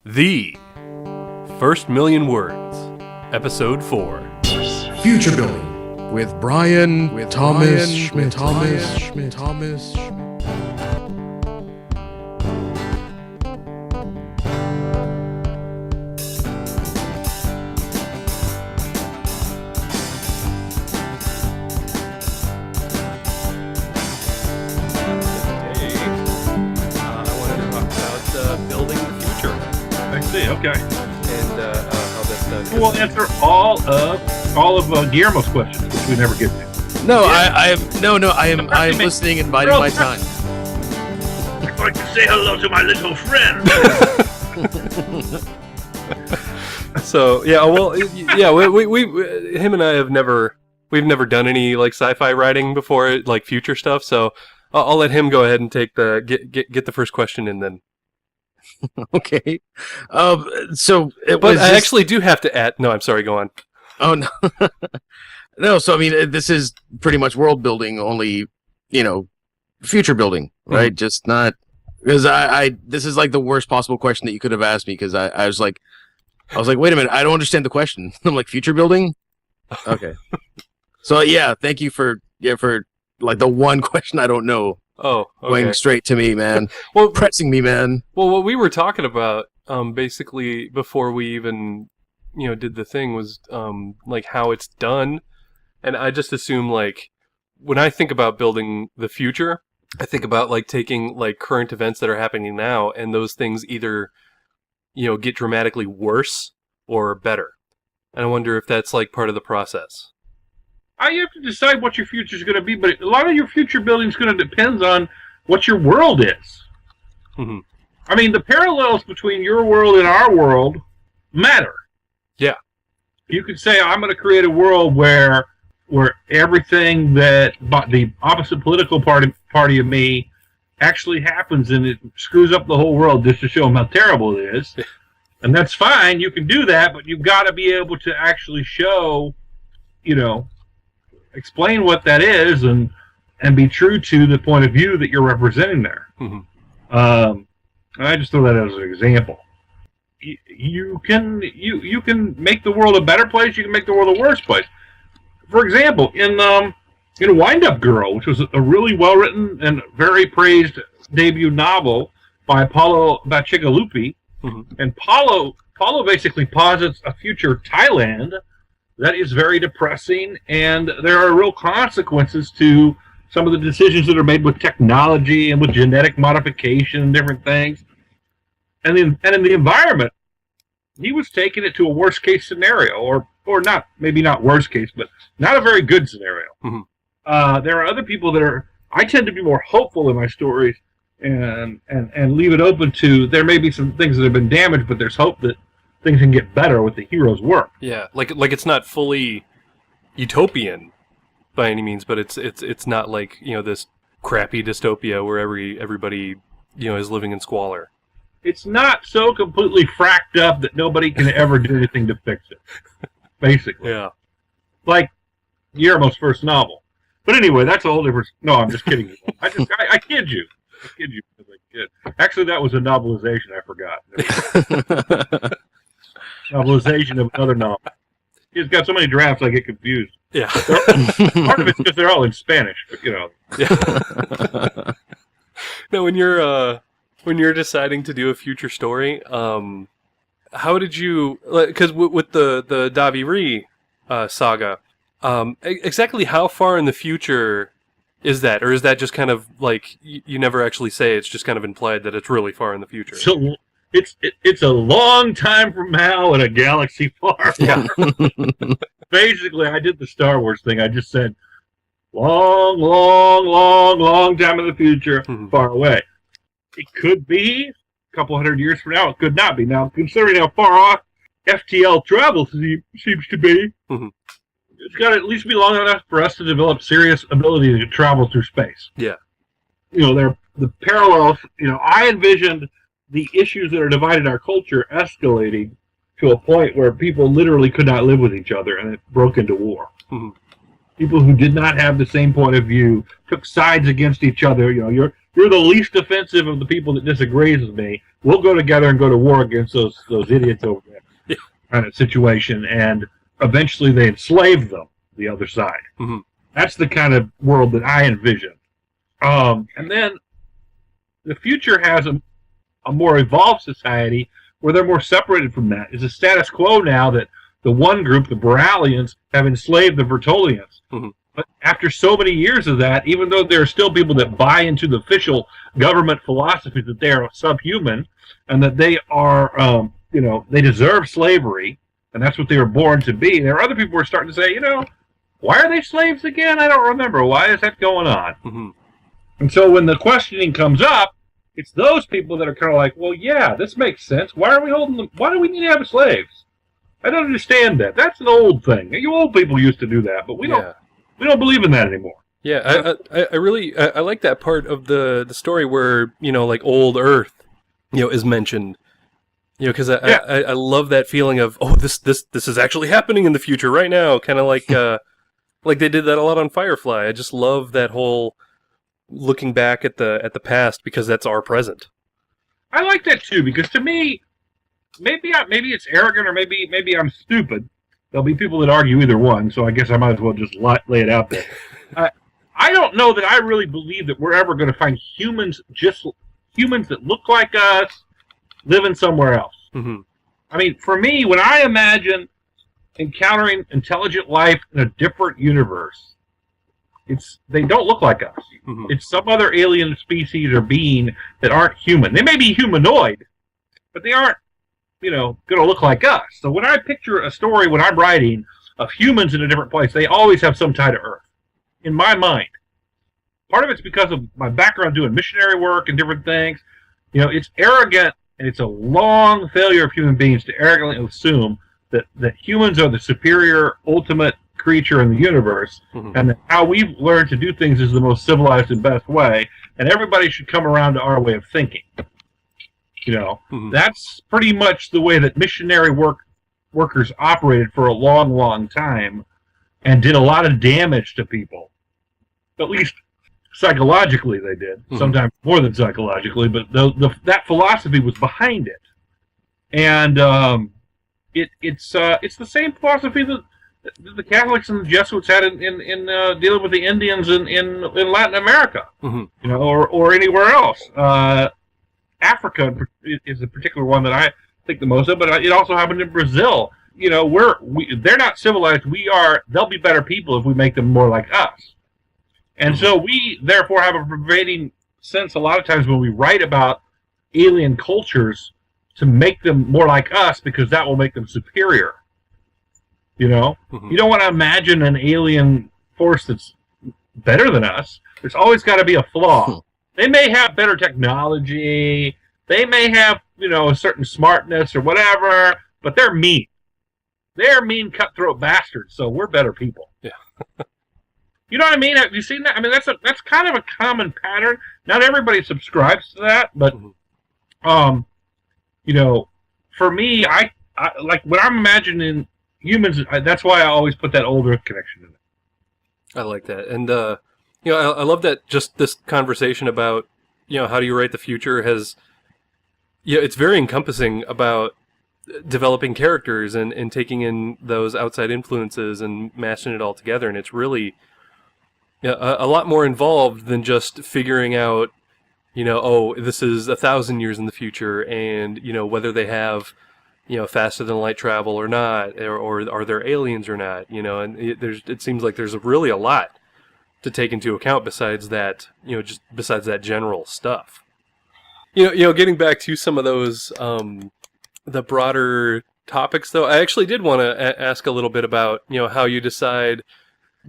The First Million Words, Episode 4. Future Building with Bryan Thomas Schmidt. Okay. And how that's done. We'll answer all of Guillermo's questions, which we never get to. No, I am listening and biding my time. I'd like to say hello to my little friend. So yeah, well, yeah, we him and I we've never done any like sci-fi writing before, like future stuff. So I'll let him go ahead and take get the first question in then. Okay. So I actually do have to add. No, I'm sorry. Go on. Oh no. No. So I mean, this is pretty much world building, only future building, right? Mm-hmm. Just not because I this is like the worst possible question that you could have asked me because I was like, wait a minute, I don't understand the question. I'm like, future building. Okay. So yeah, thank you for like the one question I don't know. Oh, okay. Going straight to me, man. Well, pressing me, man. Well, what we were talking about, basically before we even, did the thing was, like how it's done, and I just assume like when I think about building the future, I think about like taking like current events that are happening now, and those things either, get dramatically worse or better. And I wonder if that's like part of the process. You have to decide what your future is going to be, but a lot of your future building is going to depend on what your world is. Mm-hmm. I mean, the parallels between your world and our world matter. Yeah. You could say, I'm going to create a world where everything that the opposite political party of me actually happens, and it screws up the whole world just to show them how terrible it is. And that's fine. You can do that, but you've got to be able to actually show, explain what that is and be true to the point of view that you're representing there. Mm-hmm. I just throw that as an example. You can make the world a better place. You can make the world a worse place. For example, in Wind Up Girl, which was a really well written and very praised debut novel by Paulo Bacigalupi, mm-hmm. and Paulo basically posits a future Thailand that is very depressing, and there are real consequences to some of the decisions that are made with technology and with genetic modification and different things. And in the environment, he was taking it to a worst case scenario, or not, maybe not worst case, but not a very good scenario. Mm-hmm. There are other people that I tend to be more hopeful in my stories and leave it open to, there may be some things that have been damaged, but there's hope that things can get better with the hero's work. Yeah, like it's not fully utopian by any means, but it's not like this crappy dystopia where everybody is living in squalor. It's not so completely fracked up that nobody can ever do anything to fix it. Basically, yeah, like Guillermo's first novel. But anyway, that's a whole different. No, I'm just kidding you. I kid you. I kid you because I kid. Actually, that was a novelization. I forgot. Novelization of another novel. He's got so many drafts I get confused. Yeah. Part of it's because they're all in Spanish, but Yeah. Now, when you're deciding to do a future story, how did you? Because with the Daviri saga, exactly how far in the future is that, or is that just kind of like you never actually say? It's just kind of implied that it's really far in the future. So, it's a long time from now in a galaxy far. Yeah. Basically, I did the Star Wars thing. I just said, long, long, long, long time in the future, mm-hmm. far away. It could be a couple hundred years from now. It could not be. Now, considering how far off FTL travel seems to be, mm-hmm. it's got to at least be long enough for us to develop serious ability to travel through space. Yeah. The parallels. I envisioned the issues that are dividing our culture escalating to a point where people literally could not live with each other, and it broke into war. Mm-hmm. People who did not have the same point of view took sides against each other. you're the least offensive of the people that disagrees with me. We'll go together and go to war against those idiots over there. Yeah. Kind of situation, and eventually they enslave them, the other side. Mm-hmm. That's the kind of world that I envision. And then the future has a more evolved society where they're more separated from that. It's a status quo now that the one group, the Boralians, have enslaved the Vertolians. Mm-hmm. But after so many years of that, even though there are still people that buy into the official government philosophy that they are subhuman and that they are, they deserve slavery, and that's what they were born to be, there are other people who are starting to say, why are they slaves again? I don't remember. Why is that going on? Mm-hmm. And so when the questioning comes up, it's those people that are kind of like, well, yeah, this makes sense. Why are we holding them? Why do we need to have slaves? I don't understand that. That's an old thing. You old people used to do that, but we don't believe in that anymore. Yeah, I really like that part of the story where, like old Earth, is mentioned. Because I love that feeling of, oh, this is actually happening in the future right now, kind of like like they did that a lot on Firefly. I just love that whole looking back at the past because that's our present. I like that too, because to me, maybe it's arrogant or maybe I'm stupid. There'll be people that argue either one, so I guess I might as well just lay it out there. I don't know that I really believe that we're ever going to find humans that look like us living somewhere else. Mm-hmm. I mean, for me, when I imagine encountering intelligent life in a different universe, they don't look like us. Mm-hmm. It's some other alien species or being that aren't human. They may be humanoid, but they aren't, going to look like us. So when I picture a story when I'm writing of humans in a different place, they always have some tie to Earth, in my mind. Part of it's because of my background doing missionary work and different things. It's arrogant, and it's a long failure of human beings to arrogantly assume that humans are the superior, ultimate creature in the universe, mm-hmm. and that how we've learned to do things is the most civilized and best way, and everybody should come around to our way of thinking. Mm-hmm. That's pretty much the way that missionary workers operated for a long, long time, and did a lot of damage to people. At least psychologically they did. Mm-hmm. Sometimes more than psychologically, but that philosophy was behind it. And it's the same philosophy that the Catholics and the Jesuits had in dealing with the Indians in Latin America, mm-hmm. or anywhere else. Africa is a particular one that I think the most of, but it also happened in Brazil. They're not civilized. They'll be better people if we make them more like us. And so we, therefore, have a pervading sense a lot of times when we write about alien cultures to make them more like us because that will make them superior. Mm-hmm. You don't want to imagine an alien force that's better than us. There's always got to be a flaw. They may have better technology. They may have, a certain smartness or whatever, but they're mean. They're mean, cutthroat bastards, so we're better people. Yeah. You know what I mean? Have you seen that? I mean, that's kind of a common pattern. Not everybody subscribes to that, but, for me, I like when I'm imagining humans, that's why I always put that old Earth connection in it. I like that. And, I love that just this conversation about, how do you write the future has, it's very encompassing about developing characters and taking in those outside influences and mashing it all together. And it's really a lot more involved than just figuring out, this is 1,000 years in the future and, whether they have, faster than light travel or not, or are there aliens or not, and it seems like there's really a lot to take into account besides that, just besides that general stuff. Getting back to some of those, the broader topics, though, I actually did want to ask a little bit about, how you decide,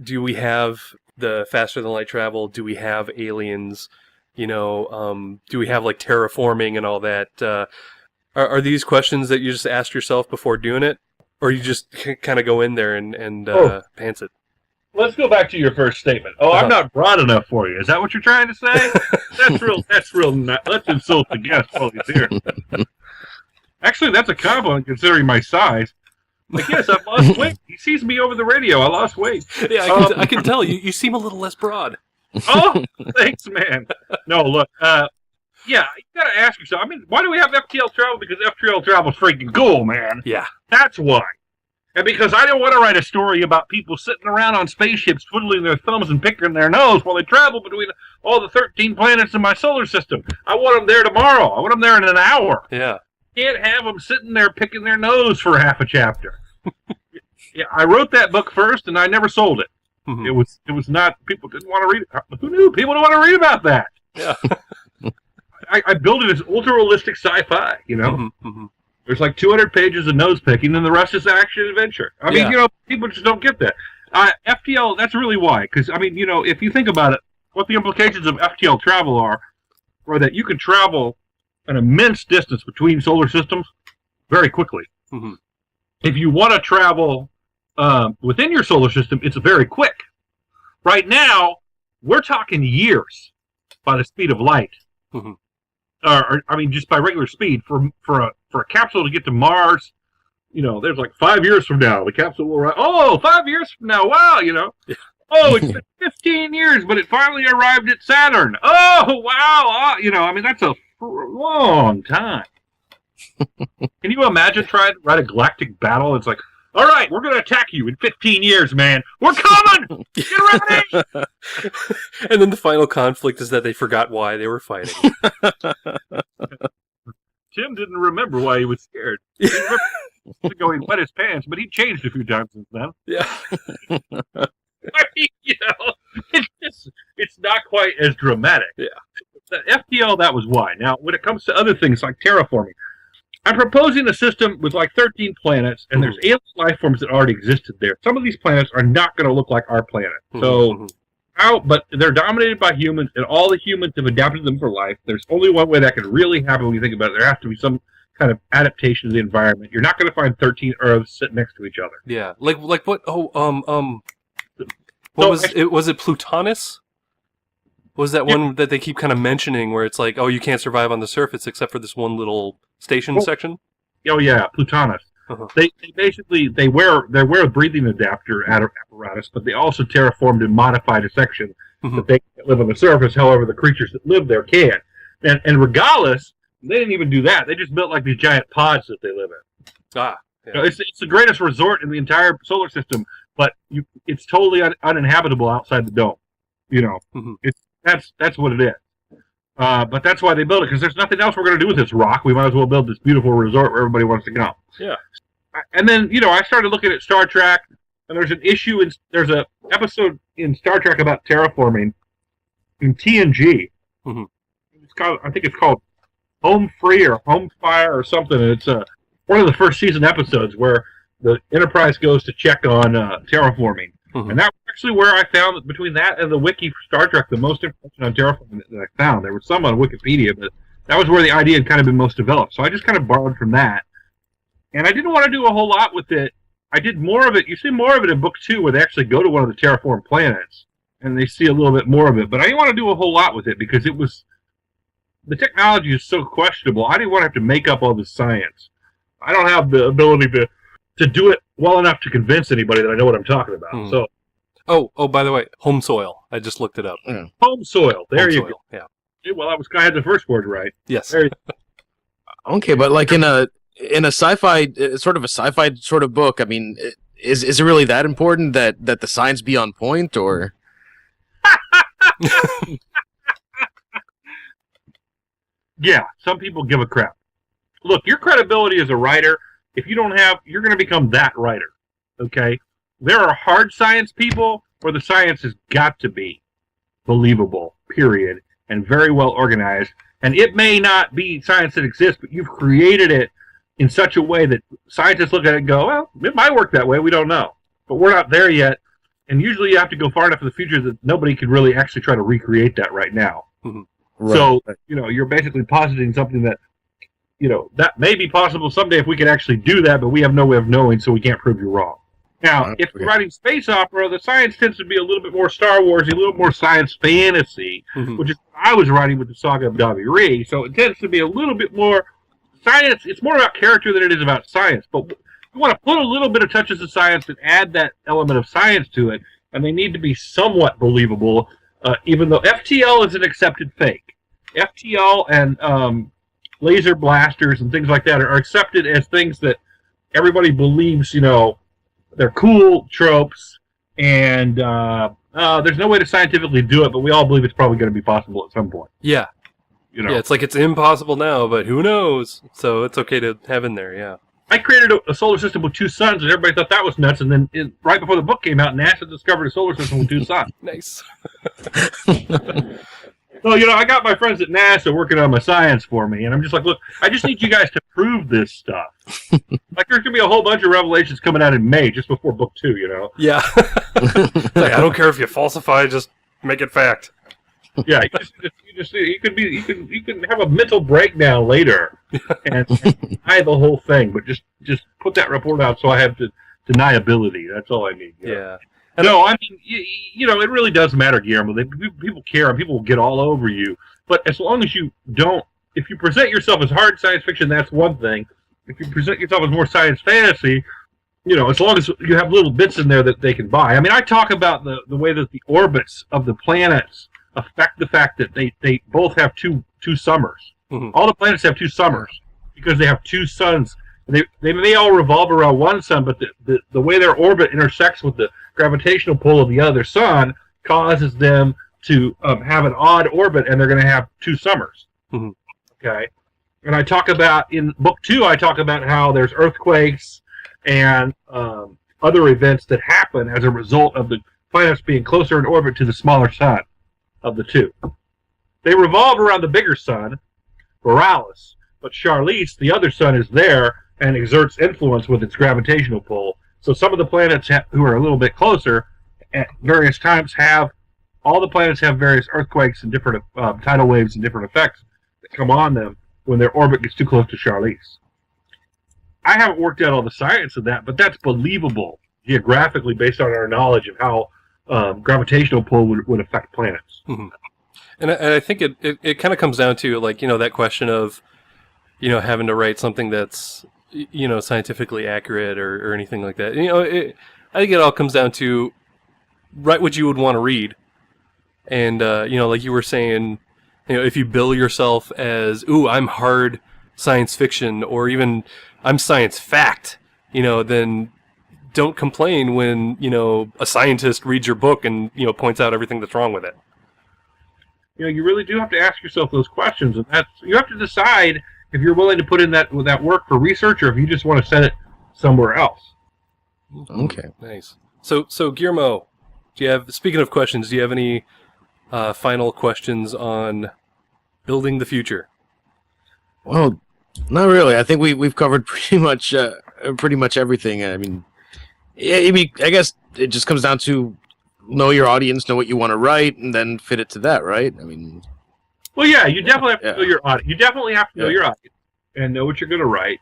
do we have the faster than light travel? Do we have aliens? Do we have like terraforming and all that? Are these questions that you just ask yourself before doing it? Or you just kind of go in there and pants it? Let's go back to your first statement. I'm not broad enough for you. Is that what you're trying to say? That's real. Let's insult the guest while he's here. Actually, that's a compliment considering my size. Like, yes, I've lost weight. He sees me over the radio. I lost weight. Yeah, I can tell. You seem a little less broad. Oh, thanks, man. No, look, yeah, you gotta ask yourself. I mean, why do we have FTL travel? Because FTL travel's freaking cool, man. Yeah. That's why. And because I don't want to write a story about people sitting around on spaceships twiddling their thumbs and picking their nose while they travel between all the 13 planets in my solar system. I want them there tomorrow. I want them there in an hour. Yeah. Can't have them sitting there picking their nose for half a chapter. Yeah, I wrote that book first, and I never sold it. Mm-hmm. It was not, people didn't want to read it. Who knew? People don't want to read about that. Yeah. I built it as ultra-realistic sci-fi, you know? Mm-hmm. Mm-hmm. There's like 200 pages of nose picking, and the rest is action adventure. I mean, you know, people just don't get that. FTL, that's really why. Because, I mean, you know, if you think about it, what the implications of FTL travel are that you can travel an immense distance between solar systems very quickly. Mm-hmm. If you want to travel within your solar system, it's very quick. Right now, we're talking years by the speed of light. Mm-hmm. Or I mean, just by regular speed. For a capsule to get to Mars, you know, there's like 5 years from now, the capsule will arrive. Oh, 5 years from now, wow, you know. Oh, it's been 15 years, but it finally arrived at Saturn. Oh, wow, you know, I mean, that's a long time. Can you imagine trying to write a galactic battle? It's like, all right, we're going to attack you in 15 years, man. We're coming! Get ready! And then the final conflict is that they forgot why they were fighting. Tim didn't remember why he was scared. He remembered going wet his pants, but he changed a few times since then. Yeah. I mean, you know, it's not quite as dramatic. Yeah. The FTL, that was why. Now, when it comes to other things like terraforming, I'm proposing a system with like 13 planets, and there's alien life forms that already existed there. Some of these planets are not going to look like our planet. So, but they're dominated by humans, and all the humans have adapted them for life. There's only one way that can really happen when you think about it. There has to be some kind of adaptation to the environment. You're not going to find 13 Earths sitting next to each other. Yeah. Like what? What was it? Was it Plutonus? What was that one that they keep kind of mentioning where it's like, oh, you can't survive on the surface except for this one little station section? Oh yeah, Plutonus. Uh-huh. They basically they wear a breathing adapter apparatus, but they also terraformed and modified a section that they can't live on the surface. However, the creatures that live there can. And regardless, they didn't even do that. They just built like these giant pods that they live in. Ah, yeah. You know, it's the greatest resort in the entire solar system, but it's totally uninhabitable outside the dome. You know, that's what it is. But that's why they built it, because there's nothing else we're going to do with this rock. We might as well build this beautiful resort where everybody wants to go. Yeah. And then, you know, I started looking at Star Trek, and there's there's an episode in Star Trek about terraforming in TNG. I think it's called Home Free or Home Fire or something. And it's one of the first season episodes where the Enterprise goes to check on terraforming. And that was actually where I found that between that and the wiki for Star Trek, the most information on terraforming that I found. There was some on Wikipedia, but that was where the idea had kind of been most developed. So I just kind of borrowed from that. And I didn't want to do a whole lot with it. I did more of it. You see more of it in book 2 where they actually go to one of the terraformed planets and they see a little bit more of it. But I didn't want to do a whole lot with it because the technology is so questionable. I didn't want to have to make up all this science. I don't have the ability to do it well enough to convince anybody that I know what I'm talking about. So, oh, by the way, home soil. I just looked it up. Home soil. There you go. Yeah. Well, I had the first word right. Yes. Okay, but like in a sci-fi sort of sort of book, I mean, is it really that important that the science be on point, or? Yeah, some people give a crap. Look, your credibility as a writer, if you don't have, you're going to become that writer. Okay? There are hard science people where the science has got to be believable, period, and very well organized. And it may not be science that exists, but you've created it in such a way that scientists look at it and go, well, it might work that way, we don't know. But we're not there yet. And usually you have to go far enough in the future that nobody could really actually try to recreate that right now. Right. So, you know, you're basically positing something that, you know, that may be possible someday if we could actually do that, but we have no way of knowing, so we can't prove you wrong. Now, if you're writing space opera, the science tends to be a little bit more Star Warsy, a little more science fantasy, which is what I was writing with the Saga of Davi Ree. So it tends to be a little bit more science. It's more about character than it is about science. But you want to put a little bit of touches of science and add that element of science to it, and they need to be somewhat believable. even though FTL is an accepted fake. FTL and laser blasters and things like that are accepted as things that everybody believes, they're cool tropes, and there's no way to scientifically do it, but we all believe it's probably going to be possible at some point. Yeah. Yeah, it's like it's impossible now, but who knows? So it's okay to have in there, yeah. I created a solar system with 2 suns, and everybody thought that was nuts, and then right before the book came out, NASA discovered a solar system with 2 suns. Nice. So, I got my friends at NASA working on my science for me, and I'm just like, look, I just need you guys to prove this stuff. Like, there's going to be a whole bunch of revelations coming out in May, just before book 2, Yeah. Like, I don't care if you falsify, just make it fact. Yeah, you can have a mental breakdown later and deny the whole thing, but just put that report out so I have deniability. That's all I need. Yeah. No, I mean, it really does matter, Guillermo. People care and people will get all over you. But as long as you don't, if you present yourself as hard science fiction, that's one thing. If you present yourself as more science fantasy, as long as you have little bits in there that they can buy. I mean, I talk about the way that the orbits of the planets affect the fact that they both have two summers. Mm-hmm. All the planets have 2 summers because they have 2 suns. They may all revolve around one sun, but the way their orbit intersects with the gravitational pull of the other sun causes them to have an odd orbit, and they're going to have 2 summers. Mm-hmm. Okay, and I talk about in book 2. I talk about how there's earthquakes and other events that happen as a result of the planets being closer in orbit to the smaller sun of the 2. They revolve around the bigger sun, Borealis, but Charlize, the other sun, is there and exerts influence with its gravitational pull. So some of the planets who are a little bit closer at various times all the planets have various earthquakes and different tidal waves and different effects that come on them when their orbit gets too close to Charlize. I haven't worked out all the science of that, but that's believable geographically based on our knowledge of how gravitational pull would affect planets. Mm-hmm. And I think it kind of comes down to, like, that question of, having to write something that's, scientifically accurate or anything like that. I think it all comes down to write what you would want to read. And, like you were saying, if you bill yourself as, ooh, I'm hard science fiction, or even I'm science fact, then don't complain when, a scientist reads your book and, points out everything that's wrong with it. You really do have to ask yourself those questions, and you have to decide if you're willing to put in that work for research, or if you just want to send it somewhere else. Okay. Nice. So Guillermo, speaking of questions, do you have any final questions on building the future? Well, not really. I think we've covered pretty much everything. I mean, I guess it just comes down to know your audience, know what you want to write, and then fit it to that, right? I mean, well, yeah, you definitely have to know your audience. You definitely have to know your audience and know what you're going to write.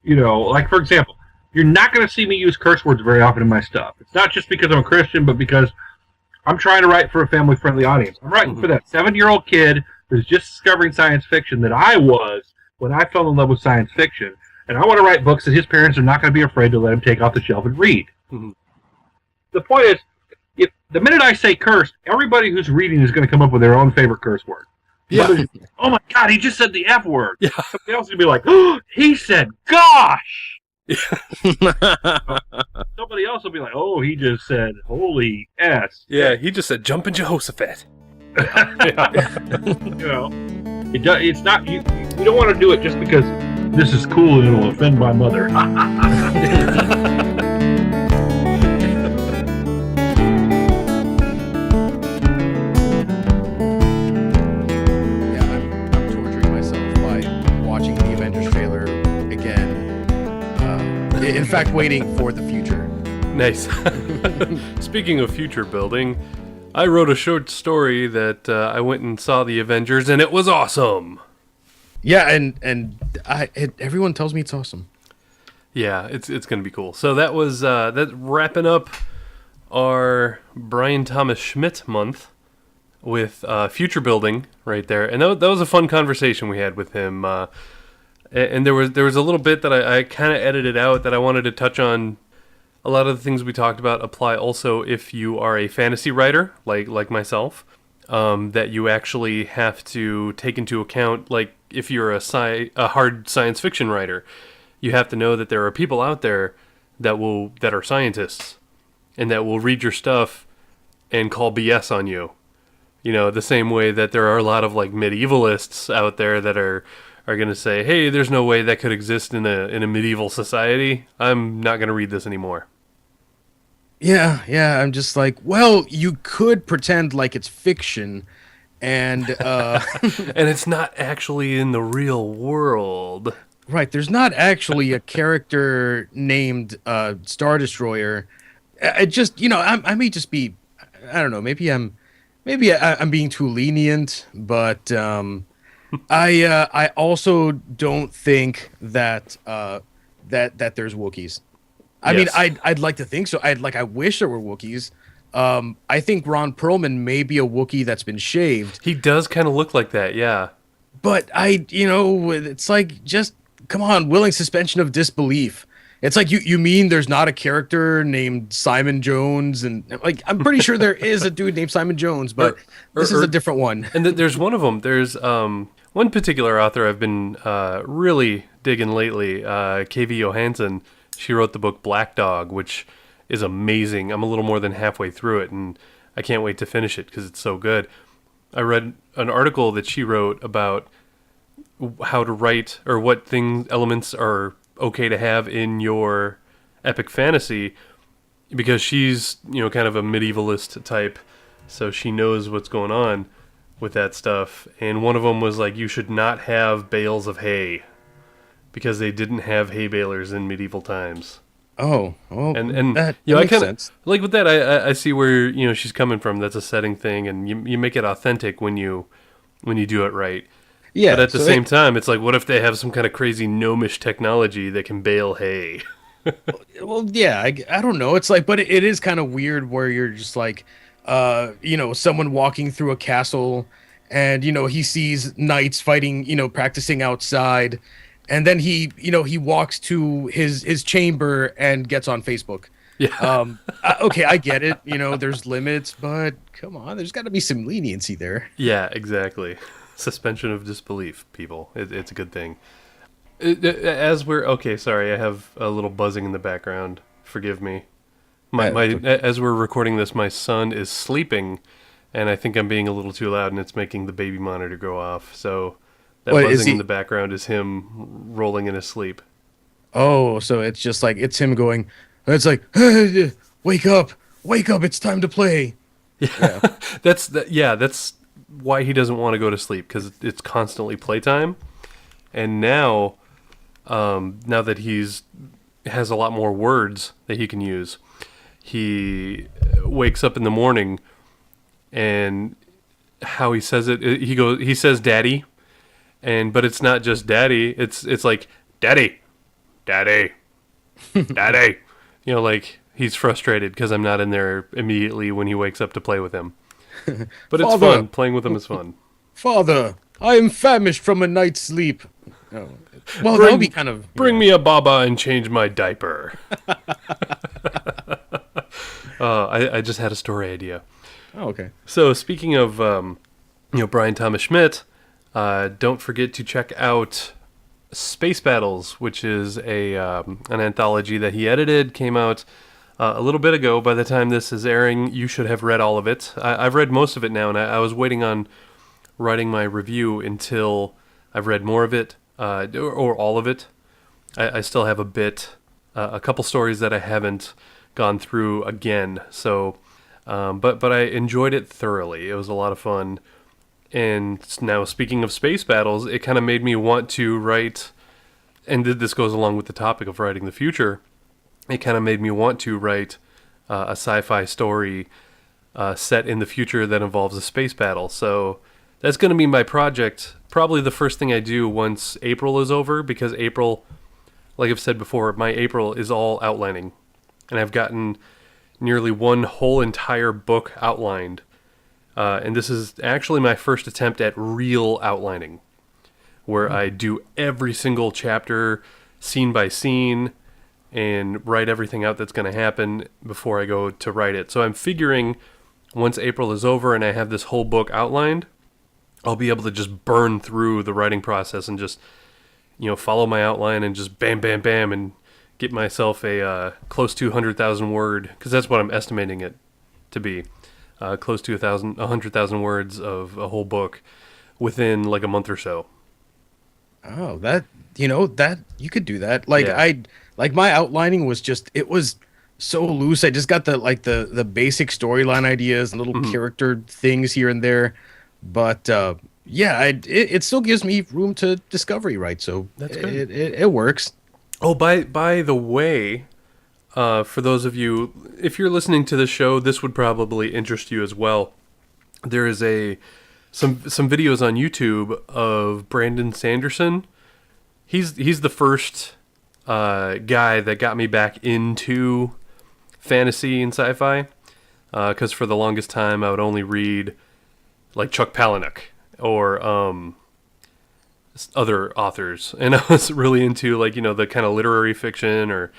Like, for example, you're not going to see me use curse words very often in my stuff. It's not just because I'm a Christian, but because I'm trying to write for a family-friendly audience. I'm writing for that 7-year-old kid who's just discovering science fiction that I was when I fell in love with science fiction. And I want to write books that his parents are not going to be afraid to let him take off the shelf and read. Mm-hmm. The point is, if the minute I say cursed, everybody who's reading is going to come up with their own favorite curse word. Yeah. Oh my God, he just said the F word. Yeah. Somebody else is going to be like, oh, he said gosh. Somebody else will be like, oh, he just said holy S. Yeah, he just said jumping Jehoshaphat. It's not, you don't want to do it just because this is cool and it'll offend my mother. In fact, waiting for the future. Nice. Speaking of future building, I wrote a short story that I went and saw the Avengers, and it was awesome. Yeah, and everyone tells me it's awesome. Yeah, it's going to be cool. So that was that's wrapping up our Bryan Thomas Schmidt month with future building right there, and that was a fun conversation we had with him. And there was a little bit that I kind of edited out that I wanted to touch on a lot of the things we talked about apply also if you are a fantasy writer, like myself, that you actually have to take into account, like if you're a hard science fiction writer, you have to know that there are people out there that are scientists and that will read your stuff and call BS on you. You know, the same way that there are a lot of like medievalists out there that are going to say, "Hey, there's no way that could exist in a medieval society. I'm not going to read this anymore." Yeah. I'm just like, well, you could pretend like it's fiction, and And it's not actually in the real world. right, there's not actually a character named Star Destroyer. I just, I may just be, I don't know, maybe I'm being too lenient, but I also don't think that that there's Wookiees. I mean, Yes. I'd like to think so. I wish there were Wookiees. I think Ron Perlman may be a Wookiee that's been shaved, He does kind of look like that, yeah. but it's like, just come on, willing suspension of disbelief. It's like, you mean there's not a character named Simon Jones, and like, I'm pretty sure there is a dude named Simon Jones, but this is a different one. And there's one of them. There's one particular author I've been really digging lately, KV Johansson. She wrote the book Black Dog, which is amazing. I'm a little more than halfway through it, and I can't wait to finish it because it's so good. I read an article that she wrote about how to write, or what elements are okay to have in your epic fantasy, because she's, kind of a medievalist type, so she knows what's going on with that stuff. And one of them was like, you should not have bales of hay, because they didn't have hay balers in medieval times. Oh, well, And that I makes kind sense. of like with that. I see where she's coming from. That's a setting thing, and you make it authentic when you do it right. Yeah, But at the so same time, it's like, what if they have some kind of crazy gnomish technology that can bale hay? well, yeah, I don't know. It's like, but it is kind of weird where you're just like, someone walking through a castle, and he sees knights fighting, practicing outside, and then he walks to his chamber and gets on Facebook. Yeah. Okay, I get it. There's limits, but come on, there's got to be some leniency there. Yeah, exactly. Suspension of disbelief, people. It's a good thing. Okay, sorry, I have a little buzzing in the background. Forgive me. As we're recording this, my son is sleeping, and I think I'm being a little too loud, and it's making the baby monitor go off. So that buzzing in the background is him rolling in his sleep. Oh, so it's just like, it's him going. It's like, wake up, it's time to play. Yeah. That's why he doesn't want to go to sleep, because it's constantly playtime. And now that has a lot more words that he can use, he wakes up in the morning, and how he says it, he says daddy, but it's not just daddy, it's like daddy, daddy, daddy. Like, he's frustrated because I'm not in there immediately when he wakes up to play with him. But it's Father, fun. Playing with him is fun. Father, I am famished from a night's sleep. Oh. Well, that would be kind of... Bring me a baba and change my diaper. I just had a story idea. Oh, okay. So, speaking of Bryan Thomas Schmidt, don't forget to check out Space Battles, which is an anthology that he edited, came out a little bit ago. By the time this is airing, you should have read all of it. I've read most of it now, and I was waiting on writing my review until I've read more of it, or all of it. I still have a couple stories that I haven't gone through again. So, but I enjoyed it thoroughly. It was a lot of fun. And now, speaking of space battles, it kind of made me want to write, and this goes along with the topic of writing the future, it kind of made me want to write a sci-fi story set in the future that involves a space battle. So that's going to be my project, probably the first thing I do once April is over, because April, like I've said before, my April is all outlining. And I've gotten nearly one whole entire book outlined. And this is actually my first attempt at real outlining, where I do every single chapter scene by scene, and write everything out that's going to happen before I go to write it. So I'm figuring once April is over and I have this whole book outlined, I'll be able to just burn through the writing process and just, follow my outline and just bam, bam, bam, and get myself a close to 100,000 word, because that's what I'm estimating it to be, close to 100,000 words of a whole book within like a month or so. Oh, that you could do that. Like Yeah. my outlining was just, it was so loose. I just got the basic storyline ideas and little character things here and there, but it still gives me room to discovery, right? So That's good. It works. Oh, by the way, for those of you, if you're listening to the show, this would probably interest you as well. There is some videos on YouTube of Brandon Sanderson. He's the first guy that got me back into fantasy and sci-fi, because for the longest time I would only read like Chuck Palahniuk or other authors, and I was really into like the kind of literary fiction or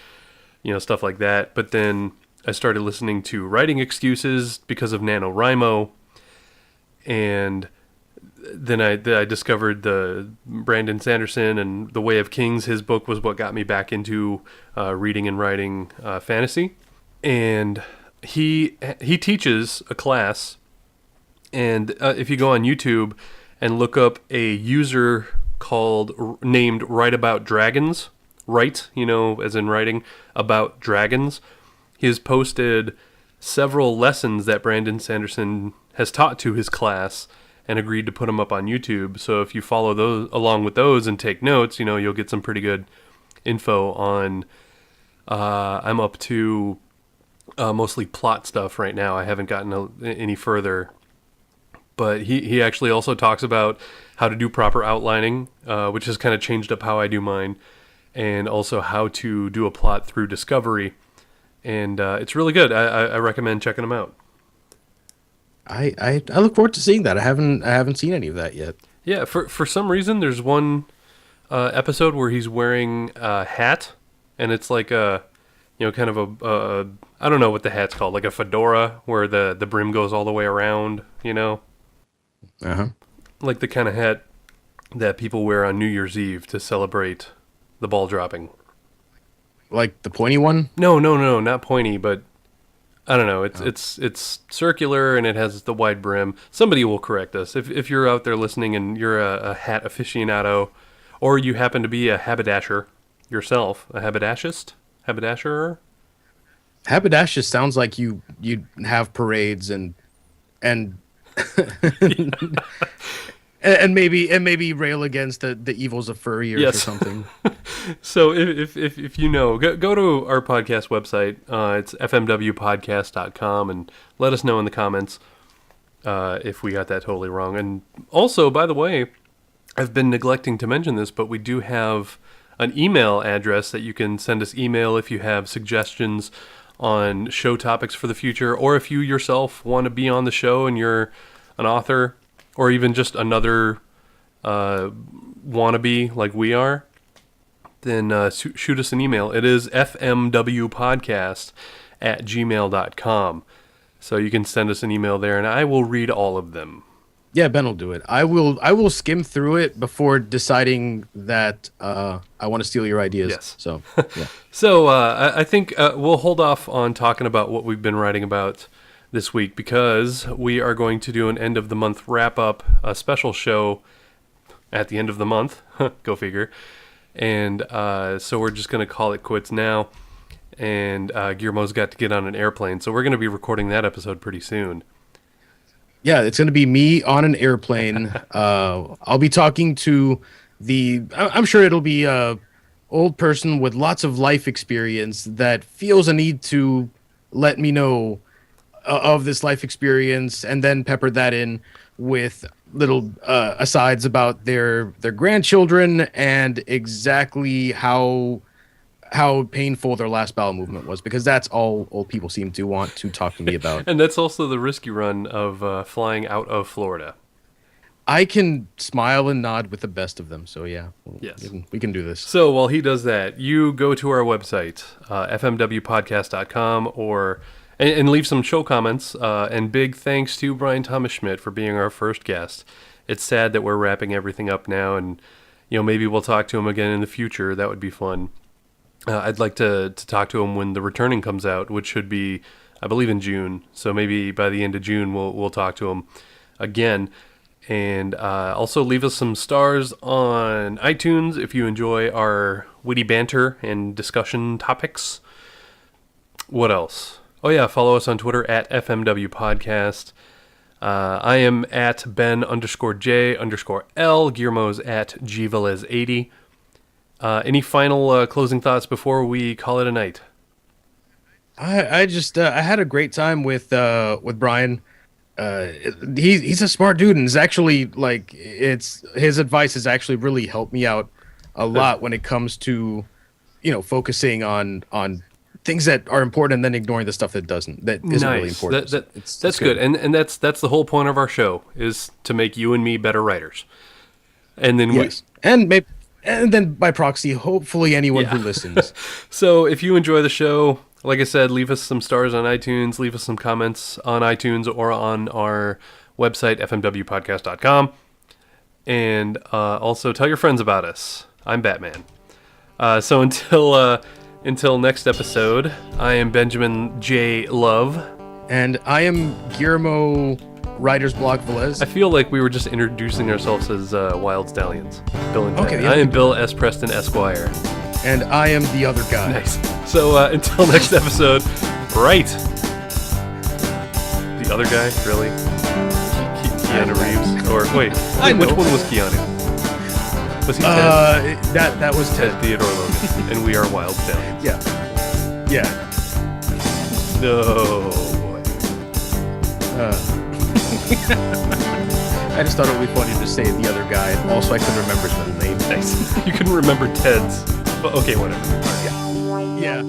stuff like that. But then I started listening to Writing Excuses because of NaNoWriMo, and then I discovered the Brandon Sanderson and The Way of Kings. His book was what got me back into reading and writing fantasy. And he teaches a class, and if you go on YouTube and look up a user named Write About Dragons, write, as in writing about dragons, he has posted several lessons that Brandon Sanderson has taught to his class and agreed to put them up on YouTube. So if you follow those along with those and take notes, you'll get some pretty good info on. I'm up to mostly plot stuff right now. I haven't gotten any further, but he actually also talks about how to do proper outlining, which has kind of changed up how I do mine, and also how to do a plot through discovery. And it's really good. I recommend checking them out. I look forward to seeing that. I haven't seen any of that yet. Yeah, for some reason, there's one episode where he's wearing a hat, and it's like a, kind of a I don't know what the hat's called, like a fedora, where the brim goes all the way around, Uh-huh. like the kind of hat that people wear on New Year's Eve to celebrate the ball dropping. Like the pointy one? No, not pointy, but I don't know. It's circular and it has the wide brim. Somebody will correct us if you're out there listening and you're a hat aficionado, or you happen to be a haberdasher yourself, a haberdasherer. Haberdasher sounds like you have parades and and maybe rail against the evils of furriers or something. So if go to our podcast website. It's fmwpodcast.com, and let us know in the comments if we got that totally wrong. And also, by the way, I've been neglecting to mention this, but we do have an email address that you can send us email if you have suggestions on show topics for the future, or if you yourself want to be on the show and you're an author, or even just another wannabe like we are, then shoot us an email. It is fmwpodcast@gmail.com. So you can send us an email there, and I will read all of them. Yeah, Ben will do it. I will skim through it before deciding that I want to steal your ideas. Yes. So, yeah. So I think we'll hold off on talking about what we've been writing about this week, because we are going to do an end of the month wrap up, a special show at the end of the month. Go figure. And so we're just going to call it quits now. And Guillermo's got to get on an airplane, so we're going to be recording that episode pretty soon. Yeah, it's going to be me on an airplane. I'll be talking to I'm sure it'll be a old person with lots of life experience that feels a need to let me know of this life experience, and then pepper that in with little asides about their grandchildren and exactly how painful their last bowel movement was, because that's all old people seem to want to talk to me about. And that's also the risky run of flying out of Florida. I can smile and nod with the best of them. So yeah, Yes. we can do this. So while he does that, you go to our website, fmwpodcast.com, and leave some show comments. And big thanks to Bryan Thomas Schmidt for being our first guest. It's sad that we're wrapping everything up now, and maybe we'll talk to him again in the future. That would be fun. I'd like to talk to him when The Returning comes out, which should be, I believe, in June. So maybe by the end of June we'll talk to him again. And also leave us some stars on iTunes if you enjoy our witty banter and discussion topics. What else? Oh yeah, follow us on Twitter at FMW Podcast. I am at Ben_J_L. Guillermo's at Gvelez80. Any final closing thoughts before we call it a night? I just I had a great time with Bryan. He's a smart dude, and it's actually like his advice has actually really helped me out a lot when it comes to focusing on things that are important and then ignoring the stuff that isn't really important. That's good. And that's the whole point of our show, is to make you and me better writers. And then and then by proxy, hopefully anyone who listens. So if you enjoy the show, like I said, leave us some stars on iTunes, leave us some comments on iTunes or on our website, fmwpodcast.com. And also tell your friends about us. I'm Batman. So until next episode, I am Benjamin J. Love. And I am Guillermo Writer's Block Velez. I feel like we were just introducing ourselves as Wild Stallions. Bill and Ted. Okay, I am Bill S. Preston, Esquire. And I am the other guy. Nice. So until next episode, right. The other guy, really? Keanu Reeves? Or wait, which one was Keanu? Was he Ted? That was Ted Ted. Theodore Logan. And we are Wild Stallions. Yeah. No, boy. I just thought it would be funny to say the other guy, and also I couldn't remember his middle name. Nice. You couldn't remember Ted's. But okay, whatever. Yeah.